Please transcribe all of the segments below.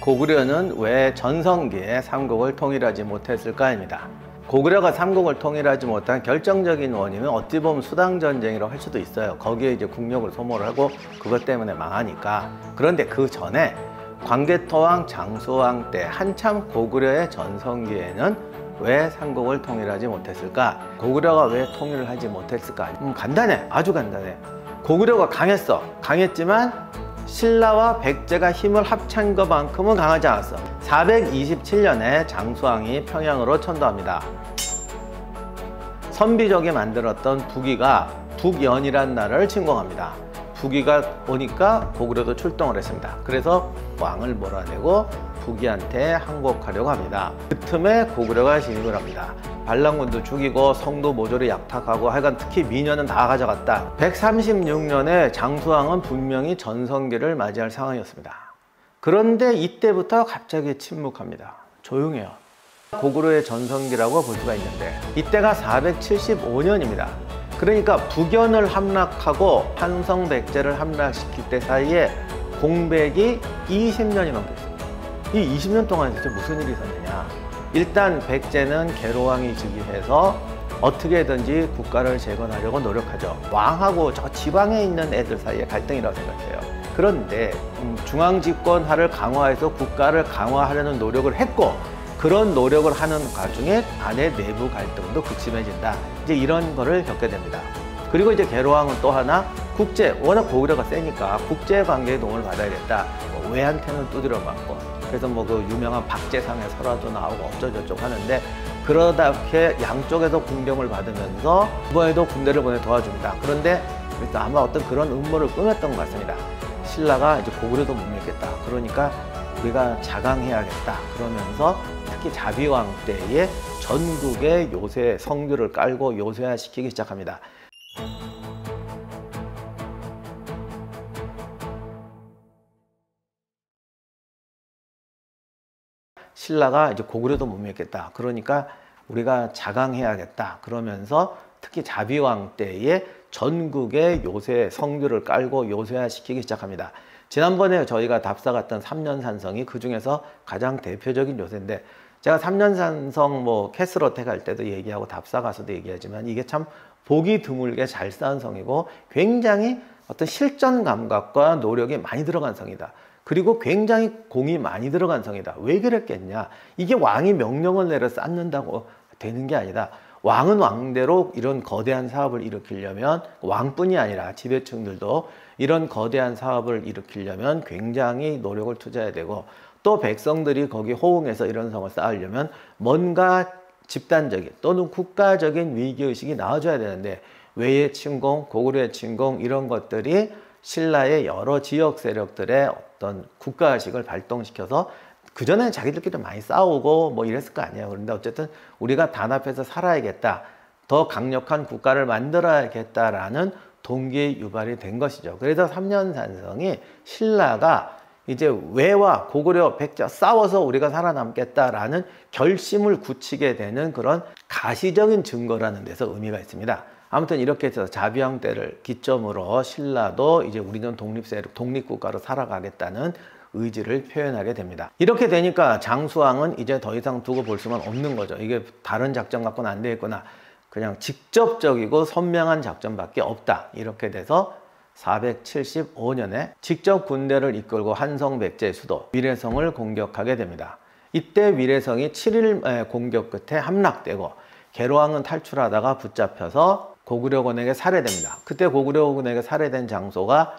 고구려는 왜 전성기에 삼국을 통일하지 못했을까입니다. 고구려가 삼국을 통일하지 못한 결정적인 원인은 어찌 보면 수당전쟁이라고 할 수도 있어요. 거기에 이제 국력을 소모를 하고 그것 때문에 망하니까. 그런데 그 전에 광개토왕, 장수왕 때 한참 고구려의 전성기에는 왜 삼국을 통일하지 못했을까? 고구려가 왜 통일을 하지 못했을까? 간단해. 아주 간단해. 고구려가 강했어. 강했지만 신라와 백제가 힘을 합친 것만큼은 강하지 않았어. 427년에 장수왕이 평양으로 천도합니다. 선비족이 만들었던 북이가 북연이라는 나라를 침공합니다. 북이가 오니까 고구려도 출동을 했습니다. 그래서 왕을 몰아내고 북이한테 항복하려고 합니다. 그 틈에 고구려가 진입을 합니다. 반란군도 죽이고 성도 모조리 약탈하고 하여간 특히 미녀는 다 가져갔다. 136년에 장수왕은 분명히 전성기를 맞이할 상황이었습니다. 그런데 이때부터 갑자기 침묵합니다. 조용해요. 고구려의 전성기라고 볼 수가 있는데 이때가 475년입니다. 그러니까 북연을 함락하고 한성백제를 함락시킬 때 사이에 공백이 20년이 넘겠습니다. 이 20년 동안 진짜 무슨 일이 있었느냐. 일단 백제는 계로왕이 즉위해서 어떻게든지 국가를 재건하려고 노력하죠. 왕하고 저 지방에 있는 애들 사이에 갈등이라고 생각해요. 그런데 중앙집권화를 강화해서 국가를 강화하려는 노력을 했고 그런 노력을 하는 과정에 안에 내부 갈등도 극심해진다. 이제 이런 거를 겪게 됩니다. 그리고 이제 계로왕은 또 하나 국제, 워낙 고구려가 세니까 국제 관계에 도움을 받아야겠다. 외한테는 두드려 맞고 그래서 뭐 그 유명한 박제상의 설화도 나오고 어쩌저쩌고 하는데 그러다 이렇게 양쪽에서 군병을 받으면서 이번에도 군대를 보내 도와줍니다. 그런데 아마 어떤 그런 음모를 꾸몄던 것 같습니다. 신라가 이제 고구려도 못 믿겠다. 그러니까 우리가 자강해야겠다. 그러면서 특히 자비왕 때에 전국에 요새 성교를 깔고 요새화시키기 시작합니다. 신라가 이제 고구려도 못 믿겠다. 그러니까 우리가 자강해야겠다. 그러면서 특히 자비왕 때에 전국에 요새 성교를 깔고 요새화시키기 시작합니다. 지난번에 저희가 답사 갔던 삼년산성이 그 중에서 가장 대표적인 요새인데 제가 삼년산성 뭐 캐스로테 갈 때도 얘기하고 답사 가서도 얘기하지만 이게 참 보기 드물게 잘 쌓은 성이고 굉장히 어떤 실전 감각과 노력이 많이 들어간 성이다. 그리고 굉장히 공이 많이 들어간 성이다. 왜 그랬겠냐? 이게 왕이 명령을 내려 쌓는다고 되는 게 아니다. 왕은 왕대로 이런 거대한 사업을 일으키려면 왕뿐이 아니라 지배층들도 이런 거대한 사업을 일으키려면 굉장히 노력을 투자해야 되고 또 백성들이 거기 호응해서 이런 성을 쌓으려면 뭔가 집단적인 또는 국가적인 위기의식이 나와줘야 되는데 외의 침공, 고구려의 침공 이런 것들이 신라의 여러 지역 세력들의 어떤 국가의식을 발동시켜서 그전에는 자기들끼리 많이 싸우고 뭐 이랬을 거 아니에요. 그런데 어쨌든 우리가 단합해서 살아야겠다. 더 강력한 국가를 만들어야겠다라는 동기 유발이 된 것이죠. 그래서 삼년산성이 신라가 이제 외와 고구려, 백제 싸워서 우리가 살아남겠다라는 결심을 굳히게 되는 그런 가시적인 증거라는 데서 의미가 있습니다. 아무튼 이렇게 해서 자비왕 때를 기점으로 신라도 이제 우리는 독립세력, 독립국가로 살아가겠다는 의지를 표현하게 됩니다. 이렇게 되니까 장수왕은 이제 더 이상 두고 볼 수만 없는 거죠. 이게 다른 작전 갖고는 안 되겠구나. 그냥 직접적이고 선명한 작전밖에 없다. 이렇게 돼서 475년에 직접 군대를 이끌고 한성 백제의 수도 위례성을 공격하게 됩니다. 이때 위례성이 7일 공격 끝에 함락되고 계로왕은 탈출하다가 붙잡혀서 고구려군에게 살해됩니다. 그때 고구려군에게 살해된 장소가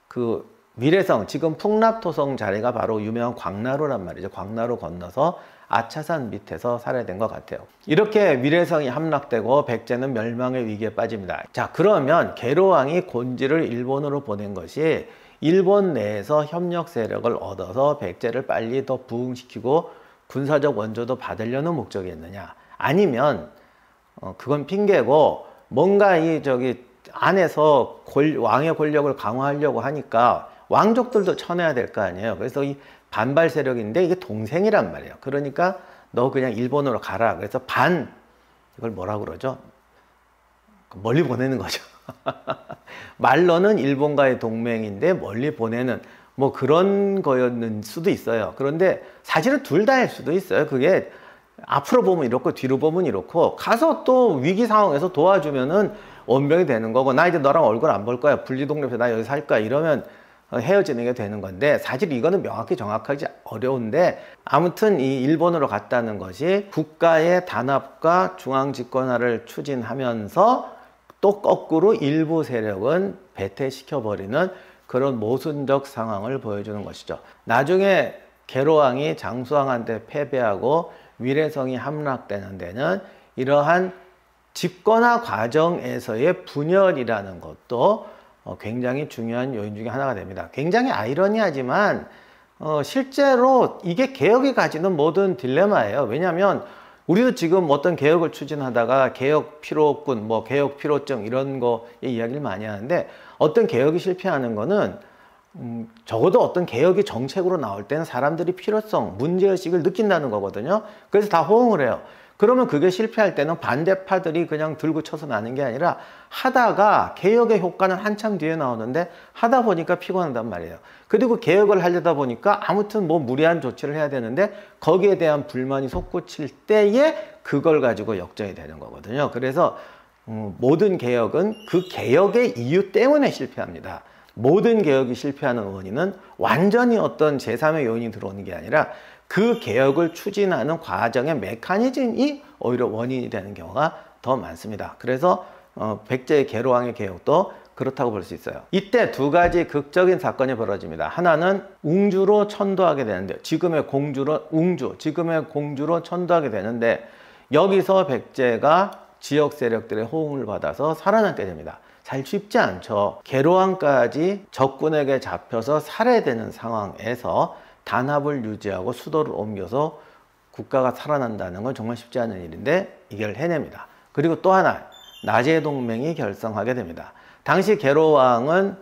그 위례성, 지금 풍납토성 자리가 바로 유명한 광나루란 말이죠. 광나루 건너서 아차산 밑에서 살해된 것 같아요. 이렇게 위례성이 함락되고 백제는 멸망의 위기에 빠집니다. 자, 그러면 계로왕이 곤지를 일본으로 보낸 것이 일본 내에서 협력 세력을 얻어서 백제를 빨리 더 부흥시키고 군사적 원조도 받으려는 목적이었느냐? 아니면 그건 핑계고 뭔가 이 안에서 왕의 권력을 강화하려고 하니까 왕족들도 쳐내야 될 거 아니에요. 그래서 이 반발 세력인데 이게 동생이란 말이에요. 그러니까 너 그냥 일본으로 가라. 그래서 이걸 뭐라고 그러죠? 멀리 보내는 거죠. 말로는 일본과의 동맹인데 멀리 보내는 뭐 그런 거였는 수도 있어요. 그런데 사실은 둘 다일 수도 있어요. 그게 앞으로 보면 이렇고 뒤로 보면 이렇고, 가서 또 위기 상황에서 도와주면은 원병이 되는 거고, 나 이제 너랑 얼굴 안 볼 거야, 분리독립해서 나 여기 살 거야, 이러면 헤어지는 게 되는 건데, 사실 이거는 명확히 정확하지 어려운데, 아무튼 이 일본으로 갔다는 것이 국가의 단합과 중앙집권화를 추진하면서 또 거꾸로 일부 세력은 배퇴시켜버리는 그런 모순적 상황을 보여주는 것이죠. 나중에 계로왕이 장수왕한테 패배하고 위례성이 함락되는 데는 이러한 집권화 과정에서의 분열이라는 것도 굉장히 중요한 요인 중에 하나가 됩니다. 굉장히 아이러니하지만 실제로 이게 개혁이 가지는 모든 딜레마예요. 왜냐하면 우리도 지금 어떤 개혁을 추진하다가 개혁 필요군, 뭐 개혁 필요증 이런 거에 이야기를 많이 하는데, 어떤 개혁이 실패하는 거는 적어도 어떤 개혁이 정책으로 나올 때는 사람들이 필요성, 문제의식을 느낀다는 거거든요. 그래서 다 호응을 해요. 그러면 그게 실패할 때는 반대파들이 그냥 들고 쳐서 나는 게 아니라 하다가 개혁의 효과는 한참 뒤에 나오는데 하다 보니까 피곤하단 말이에요. 그리고 개혁을 하려다 보니까 아무튼 뭐 무리한 조치를 해야 되는데 거기에 대한 불만이 솟구칠 때에 그걸 가지고 역전이 되는 거거든요. 그래서 모든 개혁은 그 개혁의 이유 때문에 실패합니다. 모든 개혁이 실패하는 원인은 완전히 어떤 제3의 요인이 들어오는 게 아니라 그 개혁을 추진하는 과정의 메커니즘이 오히려 원인이 되는 경우가 더 많습니다. 그래서 백제의 계로왕의 개혁도 그렇다고 볼 수 있어요. 이때 두 가지 극적인 사건이 벌어집니다. 하나는 웅주로 천도하게 되는데, 지금의 공주로 천도하게 되는데, 여기서 백제가 지역 세력들의 호응을 받아서 살아남게 됩니다. 잘 쉽지 않죠. 계로왕까지 적군에게 잡혀서 살해되는 상황에서 단합을 유지하고 수도를 옮겨서 국가가 살아난다는 건 정말 쉽지 않은 일인데 이걸 해냅니다. 그리고 또 하나, 나제동맹이 결성하게 됩니다. 당시 계로왕은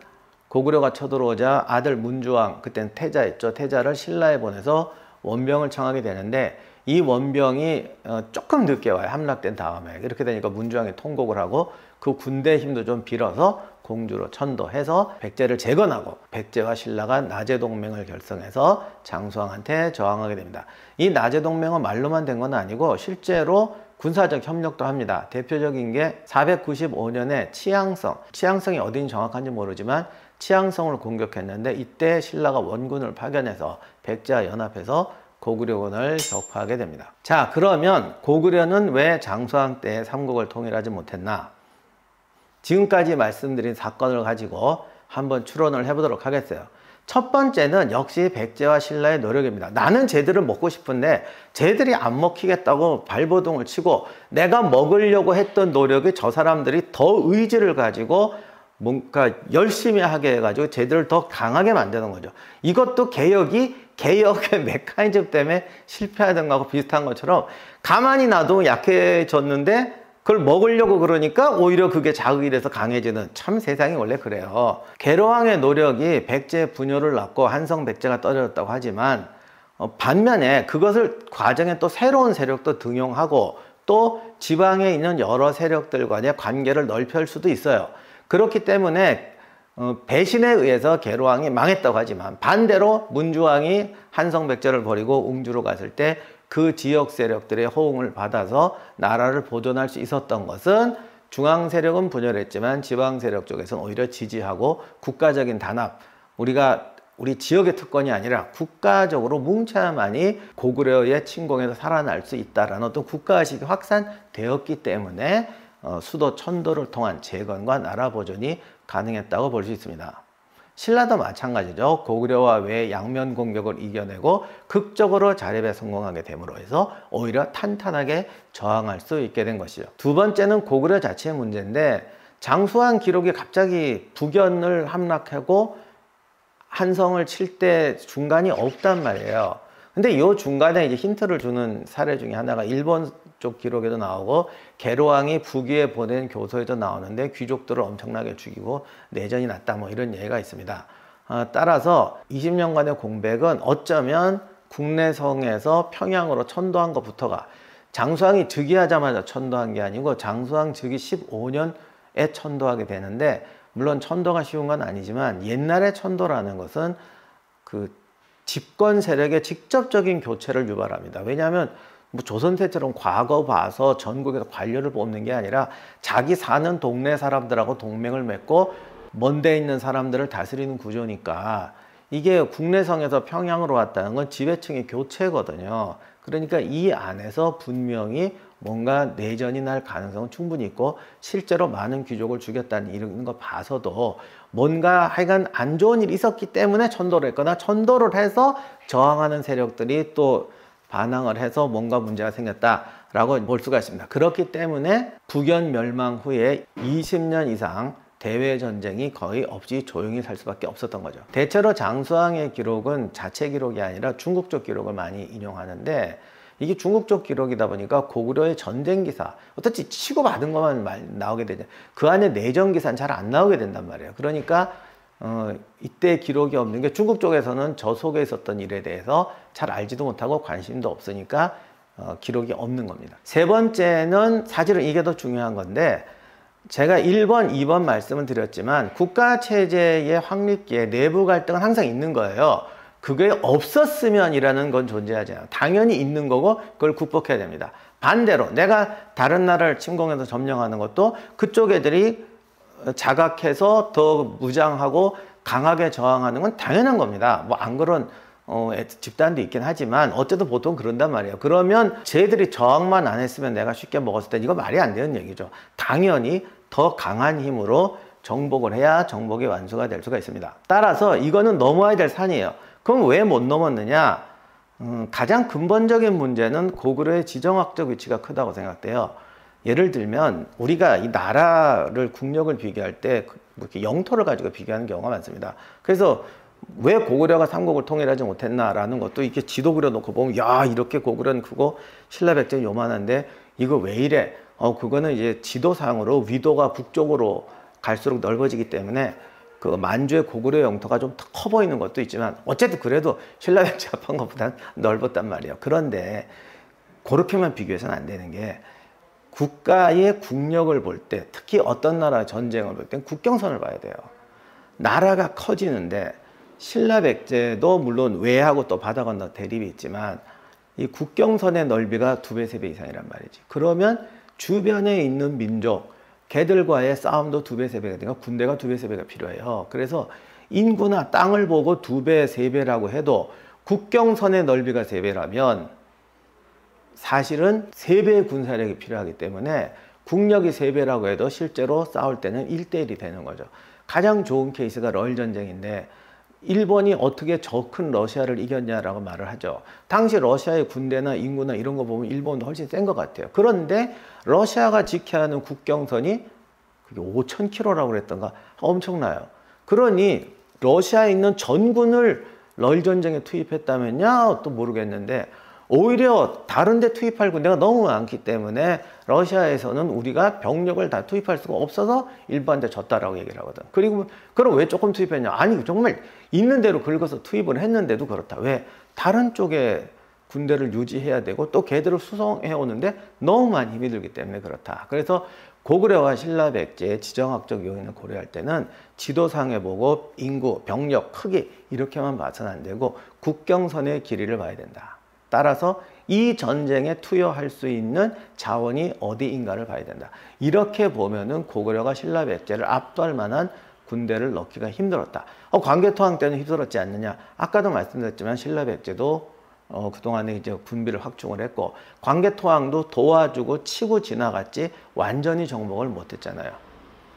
고구려가 쳐들어오자 아들 문주왕, 그때는 태자였죠. 태자를 신라에 보내서 원병을 청하게 되는데, 이 원병이 조금 늦게 와요. 함락된 다음에. 이렇게 되니까 문주왕이 통곡을 하고 그 군대 힘도 좀 빌어서 공주로 천도해서 백제를 재건하고, 백제와 신라가 나제동맹을 결성해서 장수왕한테 저항하게 됩니다. 이 나제동맹은 말로만 된 건 아니고 실제로 군사적 협력도 합니다. 대표적인 게 495년에 치양성이 어딘지 정확한지 모르지만 치양성을 공격했는데, 이때 신라가 원군을 파견해서 백제와 연합해서 고구려군을 격파하게 됩니다. 자, 그러면 고구려는 왜 장수왕 때 삼국을 통일하지 못했나? 지금까지 말씀드린 사건을 가지고 한번 추론을 해보도록 하겠어요. 첫 번째는 역시 백제와 신라의 노력입니다. 나는 쟤들을 먹고 싶은데 쟤들이 안 먹히겠다고 발버둥을 치고 내가 먹으려고 했던 노력이 저 사람들이 더 의지를 가지고 뭔가 열심히 하게 해가지고 쟤들을 더 강하게 만드는 거죠. 이것도 개혁의 메커니즘 때문에 실패하던 거하고 비슷한 것처럼, 가만히 놔도 약해졌는데 그걸 먹으려고 그러니까 오히려 그게 자극이 돼서 강해지는, 참 세상이 원래 그래요. 계로왕의 노력이 백제의 분열을 낳고 한성 백제가 떨어졌다고 하지만 반면에 그것을 과정에 또 새로운 세력도 등용하고 또 지방에 있는 여러 세력들 간의 관계를 넓힐 수도 있어요. 그렇기 때문에 배신에 의해서 계로왕이 망했다고 하지만, 반대로 문주왕이 한성 백제를 버리고 웅주로 갔을 때 그 지역 세력들의 호응을 받아서 나라를 보존할 수 있었던 것은, 중앙 세력은 분열했지만 지방 세력 쪽에서는 오히려 지지하고 국가적인 단합, 우리 지역의 특권이 아니라 국가적으로 뭉쳐야만이 고구려의 침공에서 살아날 수 있다라는 어떤 국가의식이 확산되었기 때문에 수도 천도를 통한 재건과 나라 보존이 가능했다고 볼 수 있습니다. 신라도 마찬가지죠. 고구려와 외 양면 공격을 이겨내고 극적으로 자립에 성공하게 됨으로 해서 오히려 탄탄하게 저항할 수 있게 된 것이죠. 두 번째는 고구려 자체의 문제인데, 장수왕 기록이 갑자기 북연을 함락하고 한성을 칠 때 중간이 없단 말이에요. 근데 이 중간에 이제 힌트를 주는 사례 중에 하나가 일본 쪽 기록에도 나오고 계로왕이 북위에 보낸 교서에도 나오는데, 귀족들을 엄청나게 죽이고 내전이 났다, 뭐 이런 예가 있습니다. 따라서 20년간의 공백은 어쩌면 국내성에서 평양으로 천도한 것부터가, 장수왕이 즉위하자마자 천도한 게 아니고 장수왕 즉위 15년에 천도하게 되는데, 물론 천도가 쉬운 건 아니지만 옛날에 천도라는 것은 그 집권 세력의 직접적인 교체를 유발합니다. 왜냐하면 뭐 조선세처럼 과거 봐서 전국에서 관료를 뽑는 게 아니라 자기 사는 동네 사람들하고 동맹을 맺고 먼데 있는 사람들을 다스리는 구조니까 이게 국내성에서 평양으로 왔다는 건 지배층의 교체거든요. 그러니까 이 안에서 분명히 뭔가 내전이 날 가능성은 충분히 있고 실제로 많은 귀족을 죽였다는 이런 거 봐서도 뭔가 하여간 안 좋은 일이 있었기 때문에 천도를 했거나 천도를 해서 저항하는 세력들이 또 반항을 해서 뭔가 문제가 생겼다라고 볼 수가 있습니다. 그렇기 때문에 북연 멸망 후에 20년 이상 대외 전쟁이 거의 없이 조용히 살 수밖에 없었던 거죠. 대체로 장수왕의 기록은 자체 기록이 아니라 중국 쪽 기록을 많이 인용하는데 이게 중국 쪽 기록이다 보니까 고구려의 전쟁 기사 어떻지 치고받은 것만 나오게 되죠. 그 안에 내전 기사는 잘 안 나오게 된단 말이에요. 그러니까 이때 기록이 없는 게 중국 쪽에서는 저 속에 있었던 일에 대해서 잘 알지도 못하고 관심도 없으니까 기록이 없는 겁니다. 세 번째는 사실은 이게 더 중요한 건데 제가 1번, 2번 말씀을 드렸지만 국가체제의 확립기에 내부 갈등은 항상 있는 거예요. 그게 없었으면이라는 건 존재하지 않아요. 당연히 있는 거고 그걸 극복해야 됩니다. 반대로 내가 다른 나라를 침공해서 점령하는 것도 그쪽 애들이 자각해서 더 무장하고 강하게 저항하는 건 당연한 겁니다. 뭐 안 그런 집단도 있긴 하지만 어쨌든 보통 그런단 말이에요. 그러면 쟤들이 저항만 안 했으면 내가 쉽게 먹었을 때 이거 말이 안 되는 얘기죠. 당연히 더 강한 힘으로 정복을 해야 정복이 완수가 될 수가 있습니다. 따라서 이거는 넘어야 될 산이에요. 그럼 왜 못 넘었느냐? 가장 근본적인 문제는 고구려의 지정학적 위치가 크다고 생각돼요. 예를 들면 우리가 이 나라를 국력을 비교할 때 이렇게 영토를 가지고 비교하는 경우가 많습니다. 그래서 왜 고구려가 삼국을 통일하지 못했나라는 것도 이렇게 지도 그려놓고 보면 야 이렇게 고구려는 크고 신라백제는 요만한데 이거 왜 이래? 그거는 이제 지도상으로 위도가 북쪽으로 갈수록 넓어지기 때문에 그 만주의 고구려 영토가 좀 더 커 보이는 것도 있지만 어쨌든 그래도 신라백제 합한 것보다는 넓었단 말이에요. 그런데 그렇게만 비교해서는 안 되는 게 국가의 국력을 볼 때 특히 어떤 나라 전쟁을 볼 땐 국경선을 봐야 돼요. 나라가 커지는데 신라백제도 물론 외하고 또 바다 건너 대립이 있지만 이 국경선의 넓이가 2배, 3배 이상이란 말이지. 그러면 주변에 있는 민족 걔들과의 싸움도 2배, 3배가 되니까 군대가 2배, 3배가 필요해요. 그래서 인구나 땅을 보고 2배, 3배라고 해도 국경선의 넓이가 3배라면 사실은 3배의 군사력이 필요하기 때문에 국력이 3배라고 해도 실제로 싸울 때는 1대1이 되는 거죠. 가장 좋은 케이스가 러일 전쟁인데 일본이 어떻게 저 큰 러시아를 이겼냐라고 말을 하죠. 당시 러시아의 군대나 인구나 이런 거 보면 일본도 훨씬 센 것 같아요. 그런데 러시아가 지켜야 하는 국경선이 그게 5,000km라고 그랬던가 엄청나요. 그러니 러시아에 있는 전군을 러일 전쟁에 투입했다면야 또 모르겠는데 오히려 다른 데 투입할 군대가 너무 많기 때문에 러시아에서는 우리가 병력을 다 투입할 수가 없어서 일본한테 졌다라고 얘기를 하거든. 그리고 그럼 왜 조금 투입했냐? 아니 정말 있는 대로 긁어서 투입을 했는데도 그렇다. 왜? 다른 쪽에 군대를 유지해야 되고 또 걔들을 수송해 오는데 너무 많이 힘이 들기 때문에 그렇다. 그래서 고구려와 신라백제의 지정학적 요인을 고려할 때는 지도상에 보고 인구, 병력, 크기 이렇게만 봐서는 안 되고 국경선의 길이를 봐야 된다. 따라서 이 전쟁에 투여할 수 있는 자원이 어디인가를 봐야 된다. 이렇게 보면은 고구려가 신라백제를 압도할 만한 군대를 넣기가 힘들었다. 광개토항 때는 힘들었지 않느냐? 아까도 말씀드렸지만 신라백제도 그동안에 이제 군비를 확충을 했고 광개토항도 도와주고 치고 지나갔지 완전히 정복을 못했잖아요.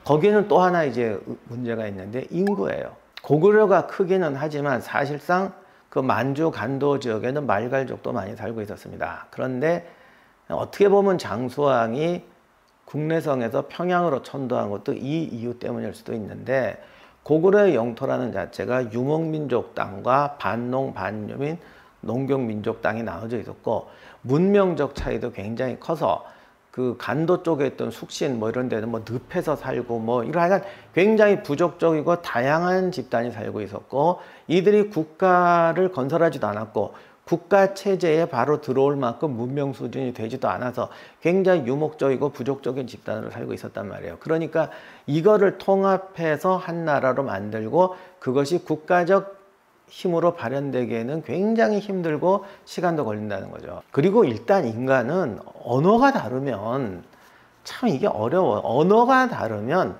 거기는 또 하나 이제 문제가 있는데 인구예요. 고구려가 크기는 하지만 사실상 그 만주 간도 지역에는 말갈족도 많이 살고 있었습니다. 그런데 어떻게 보면 장수왕이 국내성에서 평양으로 천도한 것도 이 이유 때문일 수도 있는데 고구려의 영토라는 자체가 유목민족 땅과 반농, 반유민, 농경민족 땅이 나눠져 있었고 문명적 차이도 굉장히 커서 그 간도 쪽에 있던 숙신 뭐 이런 데는 뭐 늪에서 살고 뭐 이러한 굉장히 부족적이고 다양한 집단이 살고 있었고 이들이 국가를 건설하지도 않았고 국가 체제에 바로 들어올 만큼 문명 수준이 되지도 않아서 굉장히 유목적이고 부족적인 집단으로 살고 있었단 말이에요. 그러니까 이거를 통합해서 한 나라로 만들고 그것이 국가적 힘으로 발현되기에는 굉장히 힘들고 시간도 걸린다는 거죠. 그리고 일단 인간은 언어가 다르면 참 이게 어려워. 언어가 다르면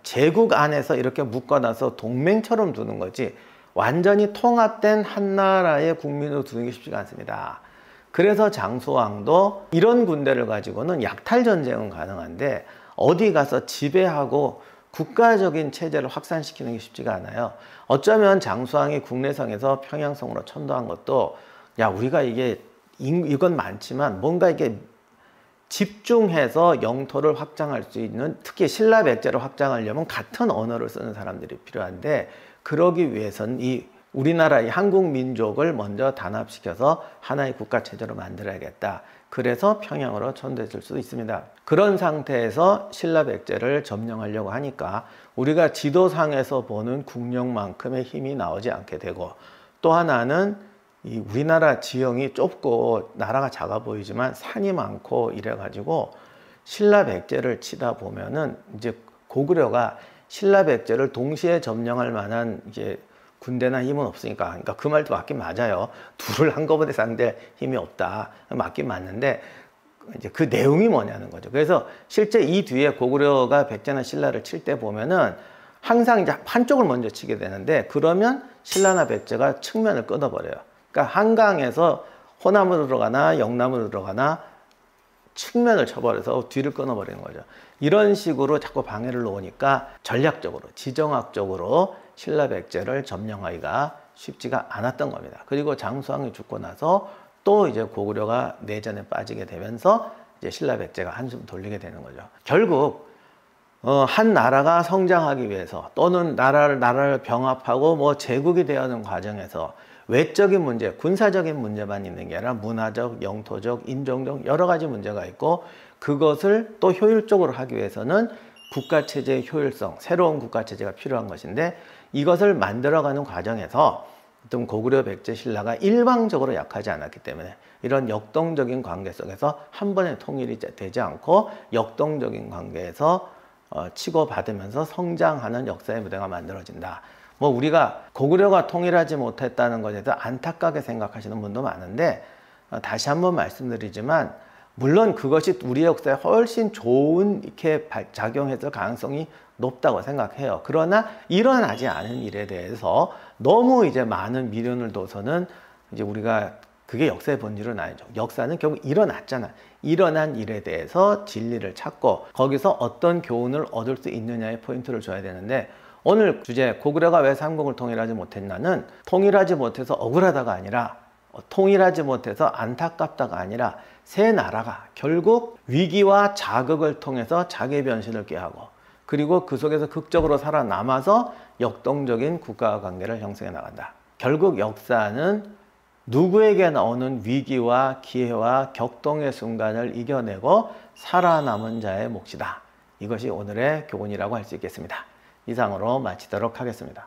제국 안에서 이렇게 묶어놔서 동맹처럼 두는 거지 완전히 통합된 한 나라의 국민으로 두는 게 쉽지가 않습니다. 그래서 장수왕도 이런 군대를 가지고는 약탈 전쟁은 가능한데 어디 가서 지배하고 국가적인 체제를 확산시키는 게 쉽지가 않아요. 어쩌면 장수왕이 국내성에서 평양성으로 천도한 것도 야 우리가 이건 많지만 뭔가 이게 집중해서 영토를 확장할 수 있는 특히 신라 백제를 확장하려면 같은 언어를 쓰는 사람들이 필요한데 그러기 위해서는 이 우리나라의 한국 민족을 먼저 단합시켜서 하나의 국가 체제로 만들어야겠다. 그래서 평양으로 천도했을 수도 있습니다. 그런 상태에서 신라 백제를 점령하려고 하니까 우리가 지도상에서 보는 국력만큼의 힘이 나오지 않게 되고 또 하나는 이 우리나라 지형이 좁고 나라가 작아 보이지만 산이 많고 이래가지고 신라 백제를 치다 보면은 이제 고구려가 신라 백제를 동시에 점령할 만한 이제 군대나 힘은 없으니까 그러니까 그 말도 맞긴 맞아요. 둘을 한꺼번에 상대할 힘이 없다. 맞긴 맞는데 이제 그 내용이 뭐냐는 거죠. 그래서 실제 이 뒤에 고구려가 백제나 신라를 칠 때 보면은 항상 이제 한쪽을 먼저 치게 되는데 그러면 신라나 백제가 측면을 끊어버려요. 그러니까 한강에서 호남으로 들어가나 영남으로 들어가나 측면을 쳐버려서 뒤를 끊어버리는 거죠. 이런 식으로 자꾸 방해를 놓으니까 전략적으로 지정학적으로 신라 백제를 점령하기가 쉽지가 않았던 겁니다. 그리고 장수왕이 죽고 나서 또 이제 고구려가 내전에 빠지게 되면서 이제 신라 백제가 한숨 돌리게 되는 거죠. 결국 한 나라가 성장하기 위해서 또는 나라를 병합하고 뭐 제국이 되어가는 과정에서 외적인 문제, 군사적인 문제만 있는 게 아니라 문화적, 영토적, 인종적 여러 가지 문제가 있고 그것을 또 효율적으로 하기 위해서는 국가체제의 효율성, 새로운 국가체제가 필요한 것인데 이것을 만들어가는 과정에서 어떤 고구려, 백제, 신라가 일방적으로 약하지 않았기 때문에 이런 역동적인 관계 속에서 한 번에 통일이 되지 않고 역동적인 관계에서 치고받으면서 성장하는 역사의 무대가 만들어진다. 뭐 우리가 고구려가 통일하지 못했다는 것에 대해서 안타깝게 생각하시는 분도 많은데 다시 한번 말씀드리지만 물론 그것이 우리 역사에 훨씬 좋은 이렇게 작용했을 가능성이 높다고 생각해요. 그러나 일어나지 않은 일에 대해서 너무 이제 많은 미련을 둬서는 이제 우리가 그게 역사의 본질은 아니죠. 역사는 결국 일어났잖아. 일어난 일에 대해서 진리를 찾고 거기서 어떤 교훈을 얻을 수 있느냐에 포인트를 줘야 되는데 오늘 주제 고구려가 왜 삼국을 통일하지 못했나는 통일하지 못해서 억울하다가 아니라 통일하지 못해서 안타깝다가 아니라 새 나라가 결국 위기와 자극을 통해서 자기 변신을 꾀하고 그리고 그 속에서 극적으로 살아남아서 역동적인 국가관계를 형성해 나간다. 결국 역사는 누구에게나 오는 위기와 기회와 격동의 순간을 이겨내고 살아남은 자의 몫이다. 이것이 오늘의 교훈이라고 할 수 있겠습니다. 이상으로 마치도록 하겠습니다.